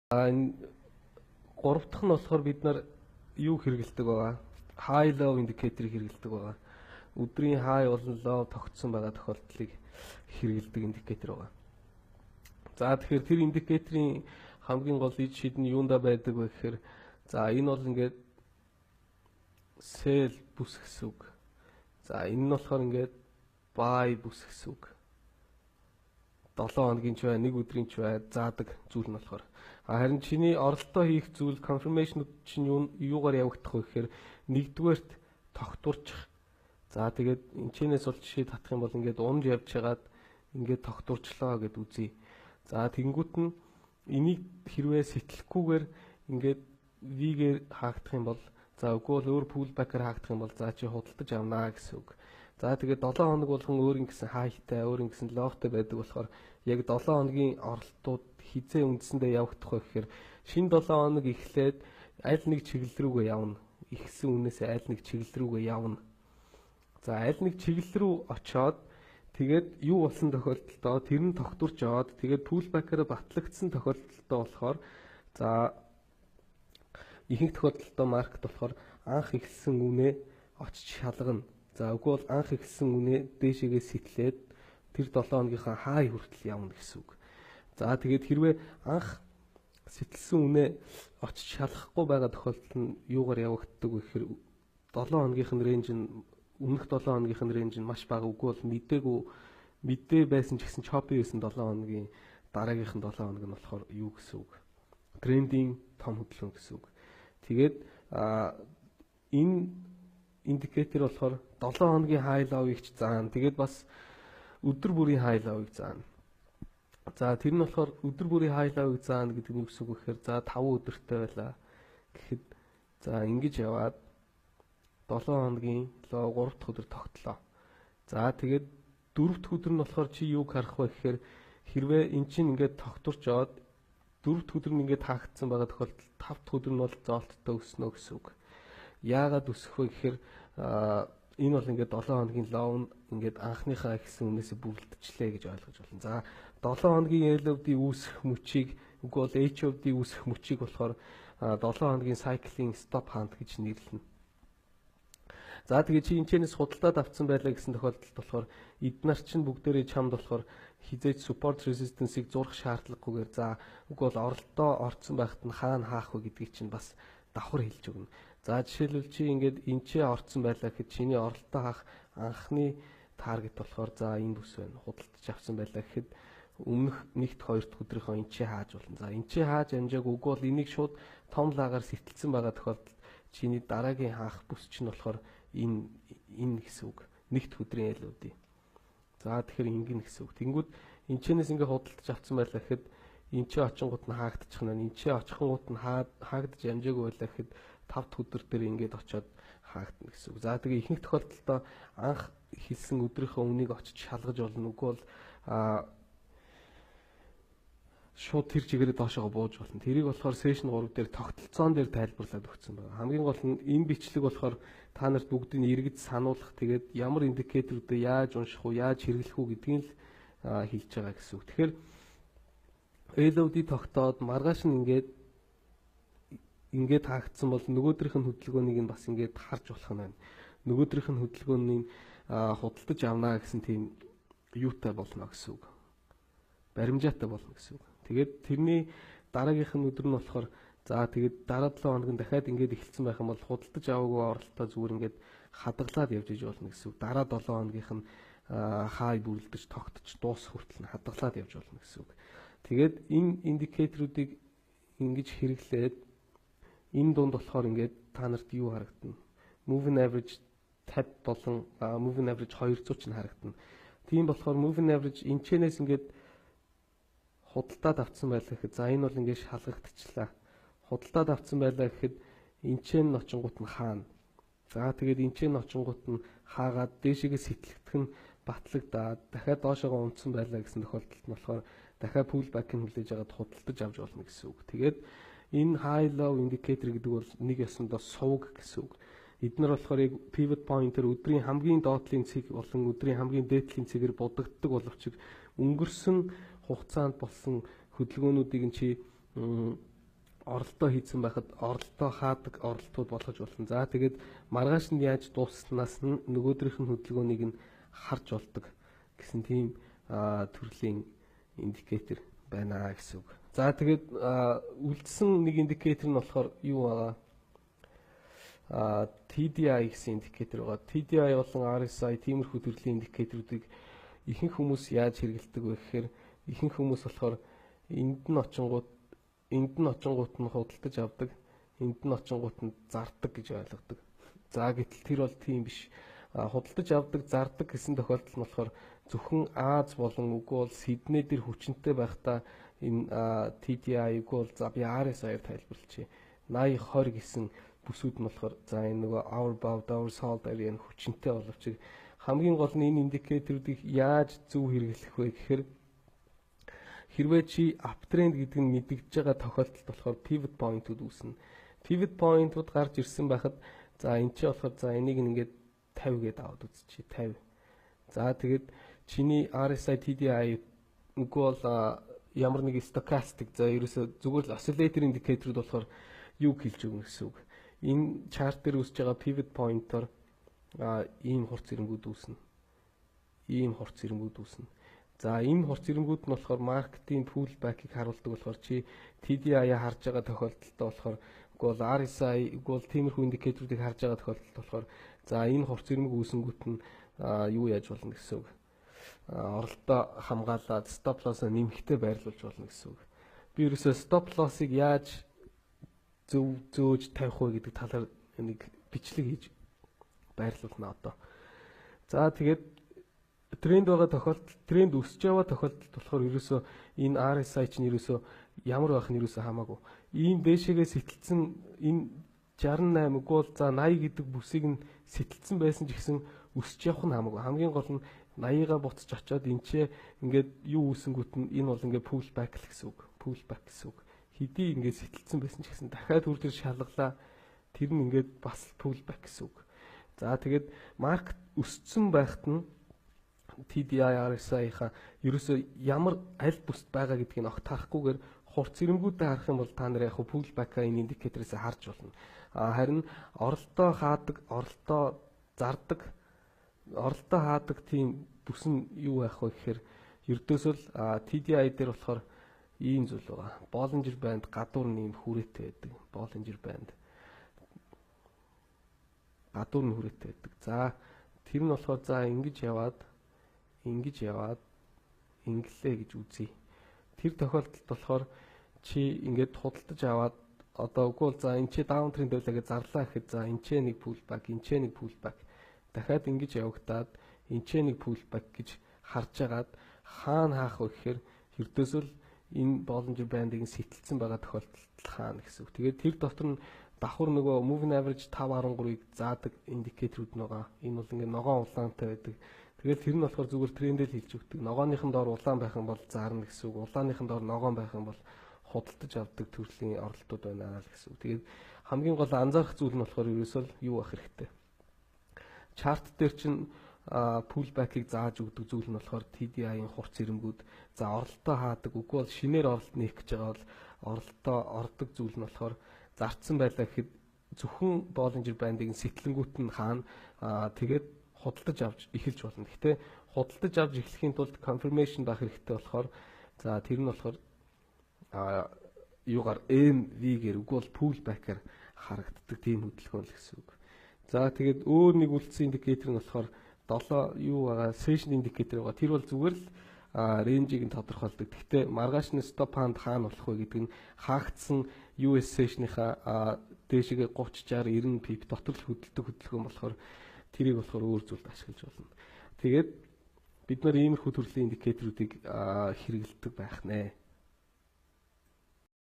Энэ гурав дахь нь болохоор бид нар юу хэрэгэлдэг байгаа? High low indicator-ыг хэрэгэлдэг байгаа. Өдрийн high болон low тогтсон байгаа тохиолдлыг хэрэгэлдэг индикатор байгаа. За тэгэхээр тэр индикаторын хамгийн гол ид шид нь юунда байдаг вэ гэхээр за энэ бол ингээд sell бүс гэсэн үг. За энэ нь болохоор ингээд buy бүс гэсэн үг. 7 хоногийн ч бай, 1 өдрийн ч бай заадаг зүйл нь болохоор. Харин чиний оролтоо хийх зүйл confirmation-ууд чинь юугаар явагдах вэ гэхээр нэгдүгээрт тогтворчих. За тэгээд энэчнээс бол жишээ татах юм бол ингээд умж явж хагаад ингээд тогтворчлоо гэд үзье. За тэнгуут нь энийг хэрвээ сэтгэлэхгүйгээр ингээд V-гээр хаагдах юм бол за үгүй бол өөр pullback-аар хаагдах юм бол за чи худалдаж авнаа гэсэн үг. За тэгээд 7 хоног болгон өөр ингэсэн хайтай, өөр ингэсэн лоутай байдаг болохоор яг 7 хоногийн оролтууд хизээ үндсэндээ явагдах вэ гэхээр шинэ 7 хоног эхлээд аль нэг чиглэл рүүгээ явна. Ихсэн үнээсээ аль нэг чиглэл рүүгээ явна. За аль нэг чиглэл рүү очоод тэгээд юу болсон тохиолдолдоо тэр нь тогтворч аваад тэгээд pullback-аар батлагдсан тохиолдолдоо болохоор за ихэнх тохиолдолдоо маркет болохоор анх ихсэн үнэ очиж шалгана. За үгүй бол анх ихсэн үнэ дээшээгээ сэтлээд тэр 7 хоногийнхаа хай хүртэл явна гэсэн үг. За тэгээд хэрвээ анх сэтэлсэн үнэ очиж шалгахгүй байгаа тохиолдолд нь юугаар явагддаг вэ гэхээр 7 хоногийнх нь рейнж нь өмнөх 7 хоногийнх нь рейнж нь маш бага. Үгүй бол мэдээ байсан ч гэсэн choppy байсан 7 хоногийн дараагийнх нь 7 хоног нь болохоор юу гэсэн үг? Трендинг том хөдөлгөөн гэсэн үг. Тэгээд энэ индикатор болохоор 7 хоногийн high low-ыг ч заана. Тэгээд бас өдөр бүрийн high low-ыг заана. За тэр нь болохоор өдөр бүрийн high low-ыг заана гэдэг нь юу гэсэн үг вэ гэхээр за 5 өдөртэй байлаа гэхэд за ингэж яваад 7 хоногийн low 3 дахь өдөр тогтлоо. За тэгээд 4 дахь өдөр нь болохоор чи юуг харах вэ гэхээр хэрвээ эн чинь ингээд тогтворч аваад 4 дахь өдөр нь ингээд хаагдсан байгаа тохиолдолд 5 дахь өдөр нь бол зоолттой өснө гэсэн үг. Яагаад өсөх вэ гэхээр энэ бол ингээд 7 хоногийн low нь ингээд анхныхаа ихсэн үнээсээ бүрэлдэжлээ гэж ойлгож байна. За 7 хоногийн LOD үүсэх мөчийг үгүй бол HOD үүсэх мөчийг болохоор 7 хоногийн cycling stop hunt гэж нэрлэнэ. За тэгээ чи энэчнээс худалдаад авсан байлаа гэсэн тохиолдолд болохоор эднэр чинь бүгдээрээ чамд болохоор хизээч support resistance-ыг зурх шаардлагагүйгээр за үгүй бол оролдоо орцсон байхад нь хаана хаах вэ гэдгийг чинь бас давхар хэлж өгнө. За жишээлбэл чи ингээд энчээ орцсон байлаа гэхэд чиний оролдоо хаах анхны таргет болохоор за энэ бүс байна. Худалдаж авсан байлаа гэхэд өмнөх 1-р 2-р өдрийнхөө энчээ хааж болно. За энчээ хааж амжааг үгүй бол энийг шууд том лагаар сэтэлсэн байгаа тохиолдолд чиний дараагийн хаах бүс чинь болохоор энэ гэсэн үг. 1-р өдрийн LOD. За тэгэхээр ингэн гэсэн үг. Тэнгүүд энчнээс ингээ худалдаж авсан байлаа гэхэд энчээ очингууд нь хаагдчих нь энчээ очихгууд нь хаагдаж амжаагүй байлаа гэхэд 5 дахь өдөр дээр ингээд очиод хаагдана гэсэн үг. За тэгээ ихэнх тохиолдолд анх хэлсэн өдрийнхөө үнийг очиж шалгаж болно. Үгүй бол шууд тэр чигээрээ доошоо бууж болно. Тэрийг болохоор session 3 дээр тогтолцоон дээр тайлбарлаад өгсөн байна. Хамгийн гол нь энэ бичлэг болохоор та нарт бүгдийг эргэж сануулах, тэгээд ямар индикаторуудыг яаж унших уу, яаж хэрэглэх үү гэдгийг л хэлж байгаа гэсэн үг. Тэгэхээр LOD тогтоод маргааш нь ингээд хаагдсан бол нөгөөдрийнх нь хөдөлгөөнийг нь бас ингээд харж болох нь байна. Нөгөөдрийнх нь хөдөлгөөнийг худалдаж авнаа гэсэн тийм юутай болно гэсэн үг. Баримжаатай болно гэсэн үг. Тэгээд тэрний дараагийнх нь өдөр нь болохоор за тэгээд дараа 7 хоног нь дахиад ингээд эхэлсэн байх юм бол худалдаж аваагүй оролтоо зүгээр ингээд хадгалаад явж иж болно гэсэн үг. Дараа 7 хоногийнх нь хай бүрэлдэж тогтож дуусах хүртэл нь хадгалаад явж болно гэсэн үг. Тэгээд энэ индикаторуудыг ингэж хэрэглээд энэ дунд болохоор ингээд та нарт юу харагдана? Moving average 50 болон moving average 200 ч харагдана. Тийм болохоор moving average энэчнээс ингээд худалдаад авсан байлаа гэхэд за энэ бол ингээд шалгагдчихлаа. Худалдаад авсан байлаа гэхэд энэчэн нь очингууд нь хаана. За тэгээд энэчэн нь очингууд нь хаагаад дээшээгээ сэтлэгдэх нь батлагдаад дахиад доошоогоо унтсан байлаа гэсэн тохиолдолд нь болохоор дахиад pullback-ыг хүлээж аваад худалдаж авч болно гэсэн үг. Тэгээд энэ high low indicator гэдэг бол нэг ёсондоо сувг гэсэн үг. Эднэр болохоор яг pivot point-ээр өдрийн хамгийн доотлын цэг болон өдрийн хамгийн дээдлийн цэгээр будагддаг боловч өнгөрсөн хугацаанд болсон хөдөлгөөнүүдийг чи оролдоо хийсэн байхад оролдоо хаадаг оролтууд болгож болно. За тэгээд маргааш нь яаж дуусснаас нь нөгөөдрийнх нь хөдөлгөөнийг нь харж болдог гэсэн тийм төрлийн индикатор байна гэсэн үг. За тэгээд үлдсэн нэг индикатор нь болохоор юу байгаа? TDI гэсэн индикатор байгаа. TDI болон RSI тиймэрхүү төрлийн индикаторуудыг ихэнх хүмүүс яаж хэрэглэдэг вэ гэхээр ихэнх хүмүүс болохоор энд нь очингууд нь худалдаж авдаг, энд нь очингууд нь зардаг гэж ойлгодог. За гэтэл тэр бол тийм биш. Худалдаж авдаг, зардаг гэсэн тохиолдол нь болохоор зөвхөн Аз болон үгүй бол Сидней дээр хүчинтэй байхдаа энэ TDI үгүй бол за би RSI-аар тайлбарлачих. 80-20 гэсэн бүсүүд нь болохоор за энэ нөгөө our bound our salt area нь хүчинтэй боловч хамгийн гол нь энэ индикаторуудыг яаж зөв хэрэглэх вэ гэхээр хэрвээ чи uptrend гэдэг нь мэдэгдэж байгаа тохиолдолд болохоор pivot point-ууд үүснэ. Pivot point-ууд гарч ирсэн байхад за энэ чи болохоор за энийг ингээд 50 гэдээ аваад үзчихье 50. За тэгээд чиний RSI TDI үгүй бол ямар нэг stochastic за ерөөсө зүгээр л oscillator индикаторууд болохоор юу хэлж өгнө гэсэн үг. Энэ чарт дээр үүсэж байгаа pivot point-оор ийм хурц эренгүүд үүснэ. За энэ хурц эренгүүд нь болохоор маркетинг pullback-ыг харуулдаг болохоор чи TDI-я харж байгаа тохиолдолд болохоор үгүй бол RSI үгүй бол тиймэрхүү индикаторуудыг харж байгаа тохиолдолд болохоор за энэ хурц эрмэг үүсэнгүүт нь юу яаж болно гэсэн үг. Оролдоо хамгаалаад stop loss-а нэмэхтэй байрлуулж болно гэсэн үг. Би ерөөсөө stop loss-ыг яаж зөөж тавих вэ гэдэг талаар нэг бичлэг хийж байрлуулна одоо. За тэгээд тренд байгаа тохиолдолд тренд өсөж яваа тохиолдолд болохоор ерөөсөө энэ RSI чинь ерөөсөө ямар байх нь ерөөсөө хамаагүй. Ийм дээшээгээ сэтэлцэн энэ 68 үгүй бол за 80 гэдэг бүсийг нь сэтэлцэн байсан ч гэсэн өсөж явах нь хамаагүй. Хамгийн гол нь 80-аа буцаж очиод энчээ ингээд юу үүсэнгүүт нь энэ бол ингээд pullback л гэсэн үг. Pullback гэсэн үг. Хэдий ингээд сэтэлцэн байсан ч гэсэн дахиад үрдэр шалгалаа тэр нь ингээд бас pullback гэсэн үг. За тэгээд маркет өссөн байхад нь TDI RSI-ийнхаа ерөөсөө ямар аль бүст байгаа гэдгийг огт харахгүйгээр хурц эренгүүдэд харах юм бол та нар яг pullback-а энэ индикаторээс харж болно. Харин оролдоо хаадаг, оролдоо зардаг, оролдоо хаадаг тийм бүс нь юу байх вэ гэхээр ердөөсөл TDI дээр болохоор ийм зүйл байгаа. Bollinger Band гадуур нь ийм хүрээтэй байдаг. Bollinger Band гадуур нь хүрээтэй байдаг. За тэр нь болохоор за ингэж яваад инглээ гэж үзье. Тэр тохиолдолд болохоор чи ингээд худалдаж аваад одоо үгүй бол за энэ чи даун тренд байлаа гэж зарлаа гэхэд за энэ ч нэг pullback, энэ ч нэг pullback дахиад ингэж явагдаад энэ ч нэг pullback гэж харж агаад хаана хаах вэ гэхээр ердөөсөл энэ Bollinger Band-ыг сэтэлцэн байгаа тохиолдолд хаана гэсэн үг. Тэгээд тэр дотор нь давхар нөгөө moving average 5.13-ыг заадаг индикаторууд байгаа. Энэ бол ингээд ногоон улаантай байдаг. Тэгээд тэр нь болохоор зүгээр трендэл хэлж өгдөг. Ногооныхон доор улаан байх юм бол заарна гэсэн үг. Улааныхон доор ногоон байх юм бол худалдаж авдаг төрлийн оролтууд байна л гэсэн үг. Тэгээд хамгийн гол анзаарах зүйл нь болохоор ерөөсөө юу ах хэрэгтэй. Чарт дээр чинь pullback-ыг зааж өгдөг зүйл нь болохоор TDI-ийн хурц эренгүүд за оролтоо хаадаг. Үгүй бол шинээр оролт нээх гэж байгаа бол оролтоо ордог зүйл нь болохоор зарцсан байлаа гэхэд зөвхөн Bollinger Band-ыг сэтлэнгүүт нь хаана тэгээд худалдаж авч эхэлж болно. Гэхдээ худалдаж авч эхлэхийн тулд confirmation байх хэрэгтэй болохоор за тэр нь болохоор юугаар MV-гээр үгүй бол pullback-аар харагддаг тийм хөдөлгөөн л гэсэн үг. За тэгээд өөр нэг үлдсэн индикатор нь болохоор 7 юу байгаа session индикатор байгаа. Тэр бол зүгээр л рейнжийг нь тодорхойлдог. Гэхдээ маргааш нь stop hand хаана болох вэ гэдэг нь хаагдсан US session-ийнхаа дээшгээ 30 60 90 pip дотор л хөдөлдөг хөдөлгөөн болохоор тэрийг болохоор өөр зүйлд ашиглаж болно. Тэгээд бид нар иймэрхүү төрлийн индикаторуудыг хэрэглэдэг байх нэ.